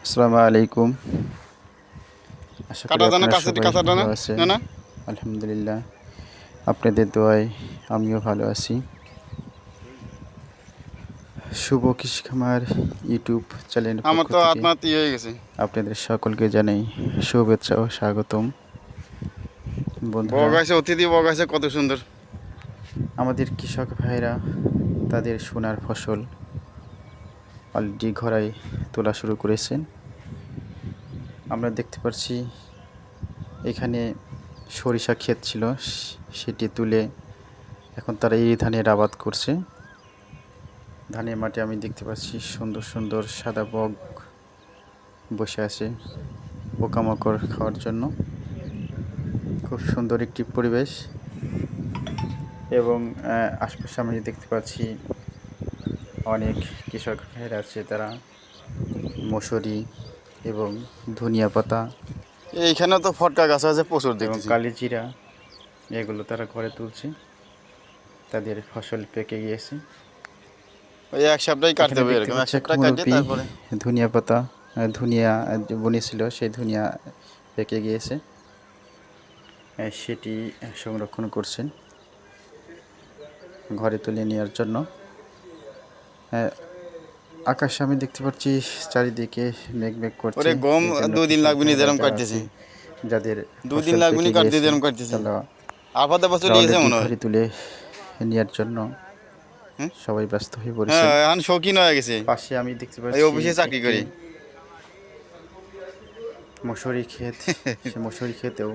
আসসালামু আলাইকুম। আশা করি কাটা জানা আপনারা কাছে সবাই কাঁচাটা ভালো না আছেন। না না আলহামদুলিল্লাহ, আপনাদের দোয়ায় আমিও ভালো আছি। শুভ কৃষি খামার ইউটিউব চ্যানেলের আমার পক্ষ তো থেকে আত্মহত্যা হয়ে গেছে। আপনাদের সকলকে জানাই শুভেচ্ছা ও স্বাগতম। বন্ধুরা, বগ আছে, অতিথি বগ আছে, কত সুন্দর। আমাদের কৃষক ভাইরা তাদের সোনার ফসল অলরেডি ঘরায় তোলা শুরু করেছেন। আমরা দেখতে পাচ্ছি এখানে সরিষা ক্ষেত ছিল, সেটি তুলে এখন তারা এই ধানের আবাদ করছে। ধানের মাঠে আমি দেখতে পাচ্ছি সুন্দর সুন্দর সাদা বক বসে আছে পোকামাকড় খাওয়ার জন্য। খুব সুন্দর একটি পরিবেশ এবং আশপাশে আমি দেখতে পাচ্ছি অনেক কৃষক ভাইরা আছে, তারা মশুরি এবং ধনিয়া পাতা এইখানে তো ফটকা গাছ আছে প্রচুর এবং দেখতেছি। কালিজিরা এগুলো তারা ঘরে তুলছে। তাদের ফসল পেকে গিয়েছে। ওই এক সপ্তাহে কাটতে এখানে হবে, দেখতে এরকম এক পাচ্ছি এক সপ্তাহ কাটে মুরব্বী তারপরে। ধনিয়া পাতা ধনিয়া যে বনেছিল সেই ধনিয়া পেকে গিয়েছে, সেটি সংরক্ষণ করছেন ঘরে তুলে নেওয়ার জন্য। আকাশে আমি দেখতে পাচ্ছি চারিদিকে মেঘ মেঘ করছে। ওরে গম এই জন্য 2 দিন কৃষক লাগবে নি ভাইরা যেরকম যারা কাটতেছি, আছে, যাদের 2 দিন ফসল লাগবে নি পেকে কাটতে গিয়েছে, যেরকম কাটতেছি। তারা আপাতত বছর তারা দিয়েছে অলরেডি মনে হয়। ঘরে তুলে নেওয়ার জন্য হ্যাঁ সবাই ব্যস্ত হয়ে হ্যাঁ, পড়েছেন। এখন শৌখিন হয়ে গেছে। পাশে আমি দেখতে এই পাচ্ছি অফিসে চাকরি একটি করি। মশুরি ক্ষেত। সে মশুরি ক্ষেতেও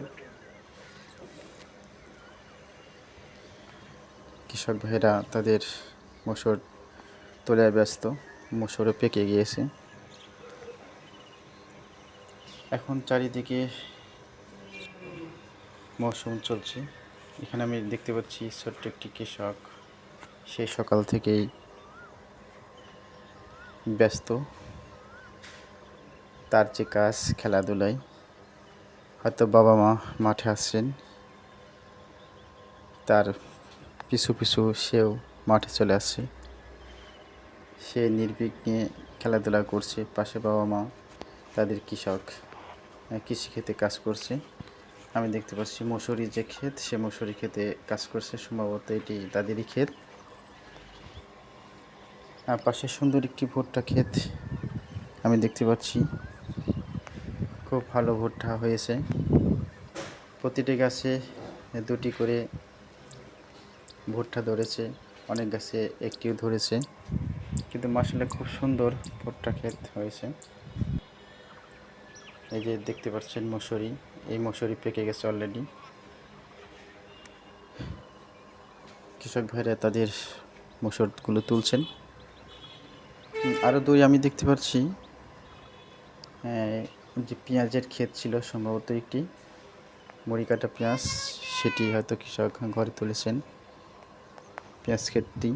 কৃষক ভাইরা তাদের মসুর তোলায় ব্যস্ত। মসুরও পেকে গিয়েছে। এখন চারিদিকে মৌসুম চলছে। এখানে আমি দেখতে পাচ্ছি ছোট্ট একটি কৃষক, সেই সকাল থেকেই ব্যস্ত। তার যে কাজ খেলাধুলায়, হয়তো বাবা মা মাঠে আসছেন, তার পিছু পিছু সেও মাঠে চলে আসছে। সে নির্বিঘ্নে খেলাধুলা করছে, পাশে বাবা মা তাদের কৃষিক্ষেতে কাজ করছে। আমি দেখতে পাচ্ছি মশুরি যে ক্ষেত, সে মশুরি ক্ষেতে কাজ করছে, সম্ভবত এটি তাদেরই ক্ষেত। আর পাশে সুন্দর একটি ভুট্টা ক্ষেত আমি দেখতে পাচ্ছি। খুব ভালো ভুট্টা হয়েছে। প্রতিটি গাছে দুটি করে ভুট্টা ধরেছে, অনেক গাছে একটিও ধরেছে, কিন্তু মাসাল্লাহ খুব সুন্দর ভুট্টা ক্ষেত হয়েছে। এই যে দেখতে পাচ্ছেন মশুরি, এই মশুরি পেকে গেছে অলরেডি। কৃষক ভাইরা তাদের মসুরগুলো তুলছেন। আরও দূরে আমি দেখতে পাচ্ছি যে পেঁয়াজের ক্ষেত ছিল, সম্ভবত একটি মুড়ি কাটা পেঁয়াজ, সেটি হয়তো কৃষক ঘরে তুলেছেন। পেঁয়াজ ক্ষেতটি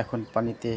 এখন পানিতে